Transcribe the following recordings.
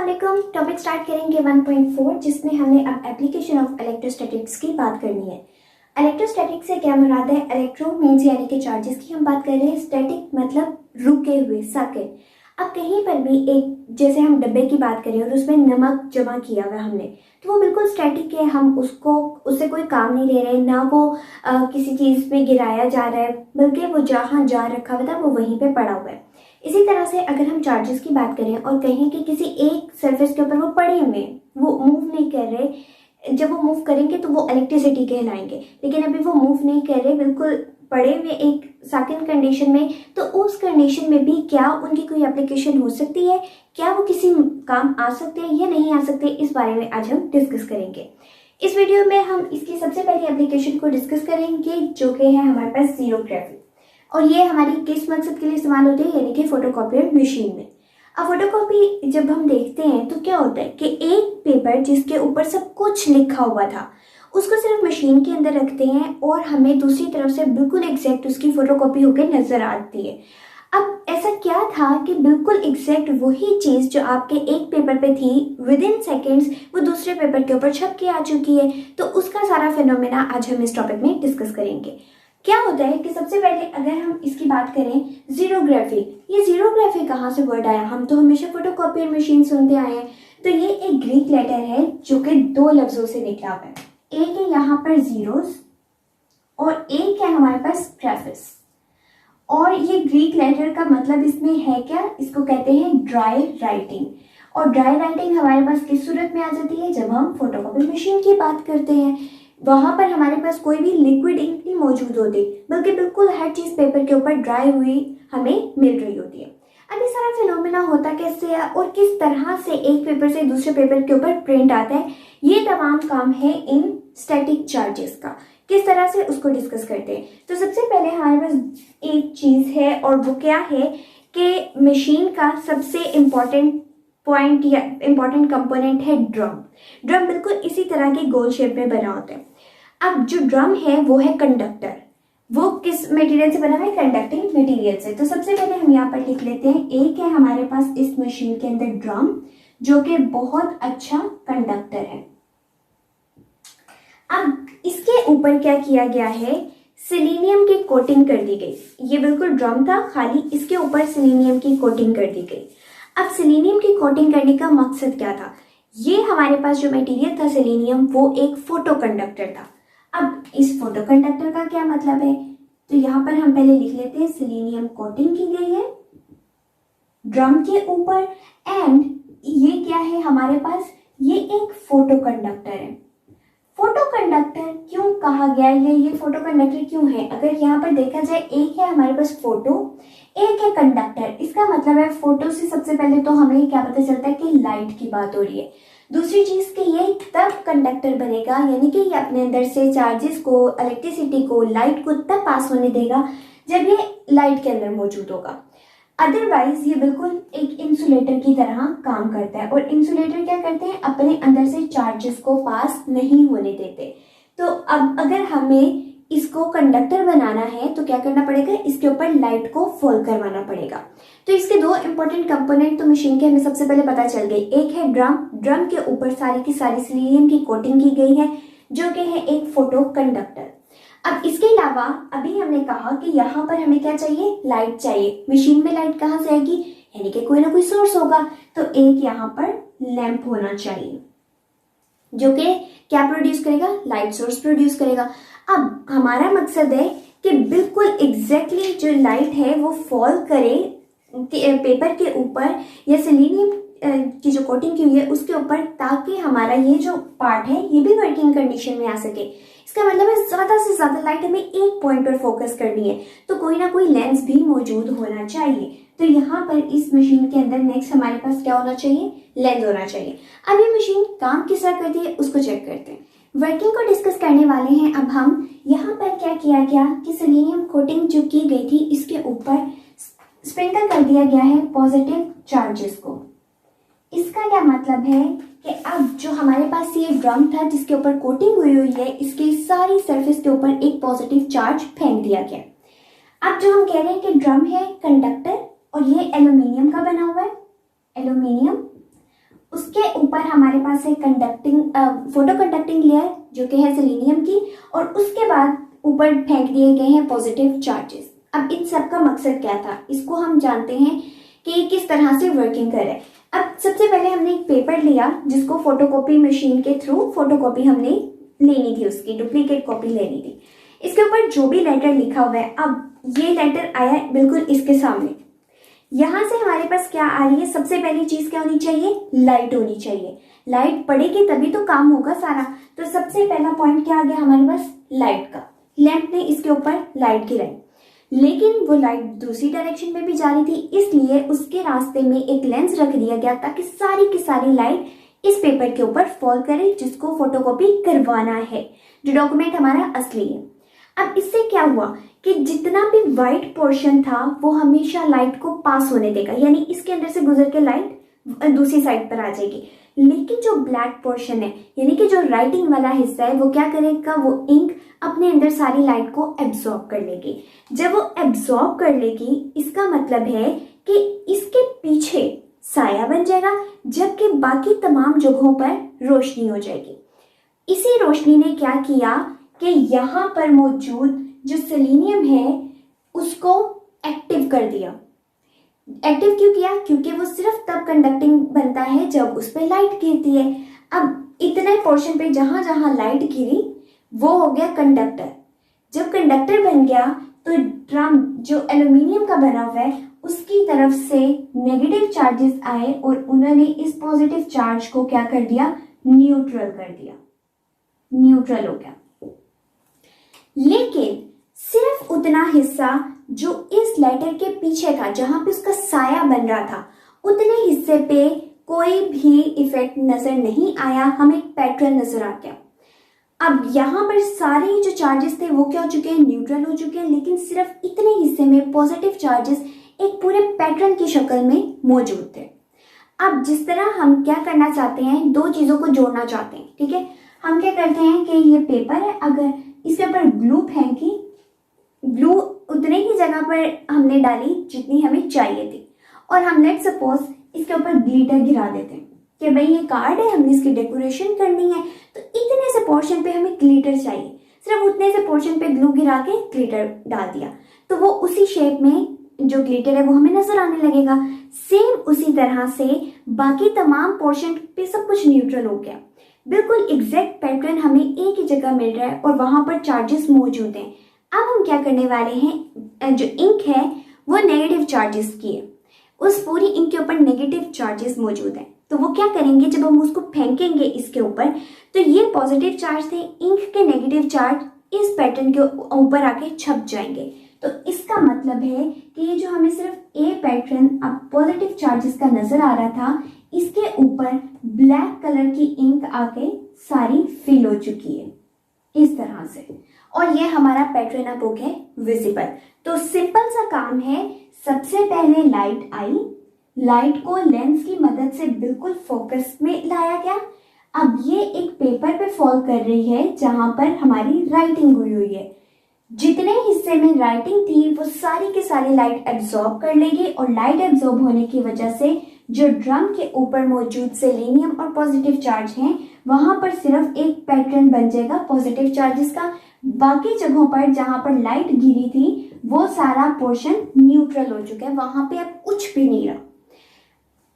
अस्सलामुअलैकुम। Topic start करेंगे 1.4 जिसमें हमने अब एप्लीकेशन ऑफ इलेक्ट्रोस्टैटिक्स की बात करनी है। इलेक्ट्रोस्टैटिक्स से क्या मुराद है? इलेक्ट्रो मीन्स यानी कि चार्जेस की हम बात कर रहे हैं, स्टैटिक मतलब रुके हुए सर्किट। अब कहीं पर भी एक जैसे हम डब्बे की बात करें और उसमें नमक जमा किया हुआ हमने, तो वो बिल्कुल स्टैटिक है, हम उससे कोई काम नहीं ले रहे, ना वो किसी चीज़ पे गिराया जा रहा है, बल्कि वो जहाँ जा रखा हुआ था वो वहीं पे पड़ा हुआ है। इसी तरह से अगर हम चार्जेस की बात करें और कहें कि किसी एक सरफेस के ऊपर वो पड़े हुए हैं, वो मूव नहीं कर रहे, जब वो मूव करेंगे तो वो इलेक्ट्रिसिटी कहलाएंगे, लेकिन अभी वो मूव नहीं कर रहे, बिल्कुल पड़े हुए एक सेकंड कंडीशन में, तो उस कंडीशन में भी क्या उनकी कोई एप्लीकेशन हो सकती है, क्या वो किसी काम आ सकते हैं या नहीं आ सकते, इस बारे में आज हम डिस्कस करेंगे। इस वीडियो में हम इसकी सबसे पहली एप्लीकेशन को डिस्कस करेंगे जो कि है हमारे पास जीरोग्राफी, और ये हमारी किस मकसद के लिए इस्तेमाल होती है, यानी कि फोटोकॉपियर मशीन में। अब फोटोकॉपी जब हम देखते हैं तो क्या होता है कि एक पेपर जिसके ऊपर सब कुछ लिखा हुआ था उसको सिर्फ मशीन के अंदर रखते हैं और हमें दूसरी तरफ से बिल्कुल एग्जैक्ट उसकी फोटोकॉपी होकर नजर आती है। अब ऐसा क्या था कि बिल्कुल एग्जैक्ट वही चीज़ जो आपके एक पेपर पे थी, विद इन सेकेंड्स वो दूसरे पेपर के ऊपर छप के आ चुकी है। तो उसका सारा फिनोमेना आज हम इस टॉपिक में डिस्कस करेंगे। क्या होता है कि सबसे पहले अगर हम इसकी बात करें जीरोग्राफी, ये जीरोग्राफी कहाँ से वर्ड आया? हम तो हमेशा फोटोकॉपियर मशीन सुनते आए हैं। तो ये एक ग्रीक लेटर है जो कि दो लफ्जों से निकला हुआ है, एक है यहाँ पर जीरोस और एक है हमारे पास ग्राफिस। और ये ग्रीक लेटर का मतलब इसमें है क्या? इसको कहते हैं ड्राई राइटिंग। और ड्राई राइटिंग हमारे पास किस सूरत में आ जाती है? जब हम फोटोकॉपी मशीन की बात करते हैं। वहां पर हमारे पास कोई भी लिक्विड इंक नहीं मौजूद होती, बल्कि बिल्कुल हर चीज पेपर के ऊपर ड्राई हुई हमें मिल रही होती है। अब ये सारा फिनोमेना होता कैसे है और किस तरह से एक पेपर से दूसरे पेपर के ऊपर प्रिंट आता है, ये तमाम काम है इन स्टैटिक चार्जेस का। किस तरह से उसको डिस्कस करते हैं। तो सबसे पहले हमारे पास एक चीज है और वो क्या है कि मशीन का सबसे इम्पोर्टेंट पॉइंट या इम्पोर्टेंट कंपोनेंट है ड्रम। ड्रम बिल्कुल इसी तरह के गोल शेप में बना होता है। अब जो ड्रम है वो है कंडक्टर। वो किस मटेरियल से बना है? कंडक्टिंग मटेरियल से। तो सबसे पहले हम यहाँ पर लिख लेते हैं, एक है हमारे पास इस मशीन के अंदर ड्रम जो कि बहुत अच्छा कंडक्टर है। अब इसके ऊपर क्या किया गया है? सिलीनियम की कोटिंग कर दी गई। ये बिल्कुल ड्रम था खाली, इसके ऊपर सिलीनियम की कोटिंग कर दी गई। अब सिलीनियम की कोटिंग करने का मकसद क्या था? ये हमारे पास जो मटेरियल था सिलीनियम, वो एक फोटो कंडक्टर था। अब इस फोटो कंडक्टर का क्या मतलब है? तो यहाँ पर हम पहले लिख लेते हैं सिलीनियम कोटिंग की गई है ड्रम के ऊपर, एंड ये क्या है हमारे पास? ये एक फोटो कंडक्टर है। फोटो कंडक्टर क्यों कहा गया है? ये फोटो कंडक्टर क्यों है? अगर यहाँ पर देखा जाए, एक है हमारे पास फोटो, एक है कंडक्टर। इसका मतलब है फोटो से सबसे पहले तो हमें क्या पता चलता है कि लाइट की बात हो रही है। दूसरी चीज कि ये तब कंडक्टर बनेगा, यानी कि ये अपने अंदर से चार्जेस को, इलेक्ट्रिसिटी को, लाइट को तब पास होने देगा जब ये लाइट के अंदर मौजूद होगा। अदरवाइज ये बिल्कुल एक इंसुलेटर की तरह काम करता है। और इंसुलेटर क्या करते हैं? अपने अंदर से चार्जेस को पास नहीं होने देते। तो अब अगर हमें इसको कंडक्टर बनाना है तो क्या करना पड़ेगा? इसके ऊपर लाइट को फॉल करवाना पड़ेगा। तो इसके दो इंपॉर्टेंट कंपोनेंट तो मशीन के हमें सबसे पहले पता चल गई। एक है ड्रम, ड्रम के ऊपर सारी की सारी सिलीनियम की कोटिंग की गई है जो कि है एक फोटो कंडक्टर। अब इसके अलावा अभी हमने कहा कि यहाँ पर हमें क्या चाहिए? लाइट चाहिए। मशीन में लाइट कहाँ से आएगी? यानी कि कोई ना कोई सोर्स होगा। तो एक यहाँ पर लैंप होना चाहिए जो कि क्या प्रोड्यूस करेगा? लाइट सोर्स प्रोड्यूस करेगा। अब हमारा मकसद है कि बिल्कुल एग्जैक्टली जो लाइट है वो फॉल करे पेपर के ऊपर या सिलीनियम की जो कोटिंग की हुई है उसके ऊपर, ताकि हमारा ये जो पार्ट है ये भी वर्किंग कंडीशन में आ सके। इसका मतलब है ज्यादा से ज्यादा लाइट हमें एक पॉइंट पर फोकस करनी है, तो कोई ना कोई लेंस भी मौजूद होना चाहिए। तो यहाँ पर इस मशीन के अंदर नेक्स्ट हमारे पास क्या होना चाहिए? लेंस होना चाहिए। अब ये मशीन काम किस तरह करती है उसको चेक करते हैं। वर्किंग को डिस्कस करने वाले हैं अब हम। यहाँ पर क्या किया गया कि सिलीनियम कोटिंग जो की गई थी इसके ऊपर स्प्रिंकल कर दिया गया है पॉजिटिव चार्जेस को। इसका क्या मतलब है कि अब जो हमारे पास ये ड्रम था जिसके ऊपर कोटिंग हुई है, इसकी सारी सरफेस के ऊपर एक पॉजिटिव चार्ज फेंक दिया गया। अब जो हम कह रहे हैं कि ड्रम है कंडक्टर और ये एल्यूमिनियम का बना हुआ है, एल्यूमिनियम, उसके ऊपर हमारे पास है कंडक्टिंग फोटो कंडक्टिंग लेयर जो कि है सेलेनियम की, और उसके बाद ऊपर फेंक दिए गए हैं पॉजिटिव चार्जेस। अब इन सब का मकसद क्या था, इसको हम जानते हैं कि किस तरह से वर्किंग करे। अब सबसे पहले हमने एक पेपर लिया जिसको फोटोकॉपी मशीन के थ्रू फोटोकॉपी हमने लेनी थी, उसकी डुप्लीकेट कॉपी लेनी थी। इसके ऊपर जो भी लेटर लिखा हुआ है, अब ये लेटर आया बिल्कुल इसके सामने, यहां से हमारे पास क्या आ रही है, सबसे पहली चीज क्या होनी चाहिए, लाइट होनी चाहिए। लाइट पड़ेगी तभी तो काम होगा सारा। तो सबसे पहला पॉइंट क्या आ गया हमारे पास, लाइट का। लैंप ने इसके ऊपर लाइट गिराई, लेकिन वो लाइट दूसरी डायरेक्शन में भी जा रही थी, इसलिए उसके रास्ते में एक लेंस रख दिया गया ताकि सारी की सारी लाइट इस पेपर के ऊपर फॉल करे जिसको फोटोकॉपी करवाना है, जो डॉक्यूमेंट हमारा असली है। अब इससे क्या हुआ कि जितना भी व्हाइट पोर्शन था वो हमेशा लाइट को पास होने देगा, यानी इसके अंदर से गुजर के लाइट दूसरी साइड पर आ जाएगी। लेकिन जो ब्लैक पोर्शन है, यानी कि जो राइटिंग वाला हिस्सा है, वो क्या करेगा, वो इंक अपने अंदर सारी लाइट को एब्जॉर्ब कर लेगी। जब वो एब्जॉर्ब कर लेगी, इसका मतलब है कि इसके पीछे साया बन जाएगा, जबकि बाकी तमाम जगहों पर रोशनी हो जाएगी। इसी रोशनी ने क्या किया कि यहाँ पर मौजूद जो सेलेनियम है उसको एक्टिव कर दिया। एक्टिव क्यों किया, क्योंकि वो सिर्फ तब कंडक्टिंग बनता है जब उस पर लाइट गिरती है। अब इतने पोर्शन पे जहां जहां लाइट गिरी वो हो गया कंडक्टर। जब कंडक्टर बन गया तो ड्रम जो एल्यूमिनियम का बना हुआ है उसकी तरफ से नेगेटिव चार्जेस आए और उन्होंने इस पॉजिटिव चार्ज को क्या कर दिया, न्यूट्रल कर दिया, न्यूट्रल हो गया। लेकिन सिर्फ उतना हिस्सा जो इस लेटर के पीछे था, जहां पे उसका साया बन रहा था, उतने हिस्से पे कोई भी इफेक्ट नजर नहीं आया, हमें पैटर्न नजर आ गया। अब यहाँ पर सारे जो चार्जेस थे वो क्या हो चुके हैं, न्यूट्रल हो चुके हैं, लेकिन सिर्फ इतने हिस्से में पॉजिटिव चार्जेस एक पूरे पैटर्न की शक्ल में मौजूद थे। अब जिस तरह हम क्या करना चाहते हैं, दो चीजों को जोड़ना चाहते हैं, ठीक है। हम क्या करते हैं कि ये पेपर है, अगर इसके ऊपर ग्लू फेंकी, ग्लू उतने ही जगह पर हमने डाली जितनी हमें चाहिए थी, और हम लेट सपोज इसके ऊपर ग्लिटर गिरा देते हैं कि भाई ये कार्ड है, हमने इसकी डेकोरेशन करनी है, तो इतने से पोर्शन पे हमें ग्लिटर चाहिए, सिर्फ उतने से पोर्शन पे ग्लू गिरा के ग्लिटर डाल दिया, तो वो उसी शेप में जो ग्लिटर है वो हमें नजर आने लगेगा। सेम उसी तरह से बाकी तमाम पोर्शन पे सब कुछ न्यूट्रल हो गया, बिल्कुल एग्जैक्ट पैटर्न हमें एक ही जगह मिल रहा है और वहां पर चार्जेस मौजूद हैं। अब हम क्या करने वाले हैं, जो इंक है वो नेगेटिव चार्जेस की है, उस पूरी इंक के ऊपर नेगेटिव चार्जेस मौजूद हैं। तो वो क्या करेंगे, जब हम उसको फेंकेंगे इसके ऊपर, तो ये पॉजिटिव चार्ज थे, इंक के नेगेटिव चार्ज इस पैटर्न के ऊपर आके छप जाएंगे। तो इसका मतलब है कि ये जो हमें सिर्फ ए पैटर्न अब पॉजिटिव चार्जेस का नजर आ रहा था, इसके ऊपर ब्लैक कलर की इंक आके सारी फिल हो चुकी है इस तरह से, और ये हमारा पैटर्न अब हो गया विजिबल। तो सिंपल सा काम है, सबसे पहले लाइट आई, लाइट को लेंस की मदद से बिल्कुल फोकस में लाया गया। अब ये एक पेपर पे फॉल कर रही है जहां पर हमारी राइटिंग हुई है। जितने हिस्से में राइटिंग थी वो सारी की सारी लाइट एब्जॉर्ब कर लेगी, और लाइट एब्जॉर्ब होने की वजह से जो ड्रम के ऊपर मौजूद सेलेनियम और पॉजिटिव चार्ज हैं वहां पर सिर्फ एक पैटर्न बन जाएगा पॉजिटिव चार्जेस का। बाकी जगहों पर जहां पर लाइट गिरी थी वो सारा पोर्शन न्यूट्रल हो चुका है, वहां पे अब कुछ भी नहीं रहा।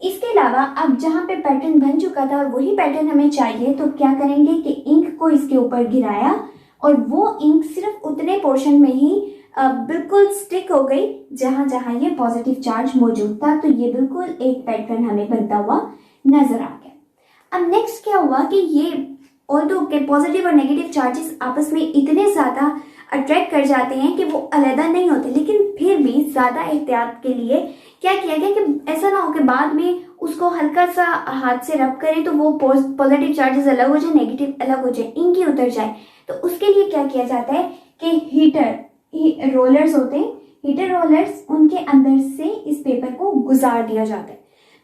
इसके अलावा अब जहां पे पैटर्न बन चुका था और वही पैटर्न हमें चाहिए, तो क्या करेंगे कि इंक को इसके ऊपर गिराया और वो इंक सिर्फ उतने पोर्शन में ही बिल्कुल स्टिक हो गई जहां जहां ये पॉजिटिव चार्ज मौजूद था। तो ये बिल्कुल एक पैटर्न हमें बनता हुआ नजर आ गया। अब नेक्स्ट क्या हुआ कि ये ऑल्दो के पॉजिटिव और नेगेटिव चार्जेस आपस में इतने ज्यादा अट्रैक्ट कर जाते हैं कि वो अलग नहीं होते, लेकिन फिर भी ज्यादा एहतियात के लिए क्या किया गया कि ऐसा ना हो कि बाद में उसको हल्का सा हाथ से रब करें तो वो पॉजिटिव चार्जेस अलग हो जाए, नेगेटिव अलग हो जाए, इंक ही उतर जाए। तो उसके लिए क्या किया जाता है कि हीटर रोलर्स होते हैं, हीटर रोलर्स, उनके अंदर से इस पेपर को गुजार दिया जाता है।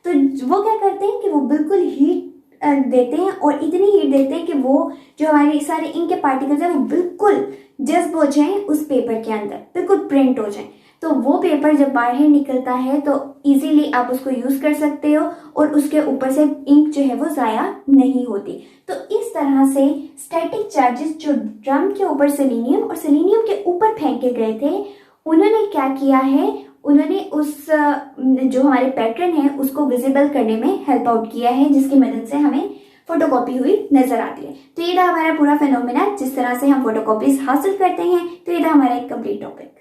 तो वो क्या करते हैं कि वो बिल्कुल हीट देते हैं, और इतनी हीट देते हैं कि वो जो हमारे सारे इंक के पार्टिकल्स हैं वो बिल्कुल जज्ब हो जाएं उस पेपर के अंदर, बिल्कुल प्रिंट हो जाएं। तो वो पेपर जब बाहर निकलता है तो इजीली आप उसको यूज कर सकते हो और उसके ऊपर से इंक जो है वो ज़ाया नहीं होती। तो इस तरह से स्टैटिक चार्जेस जो ड्रम के ऊपर सेलेनियम और सेलेनियम के ऊपर फेंके गए थे, उन्होंने क्या किया है, उन्होंने उस जो हमारे पैटर्न है उसको विजिबल करने में हेल्प आउट किया है, जिसकी मदद से हमें फोटोकॉपी हुई नजर आती है। तो ये था हमारा पूरा फिनोमेना जिस तरह से हम फोटोकॉपीज हासिल करते हैं। तो ये था हमारा एक कंप्लीट टॉपिक।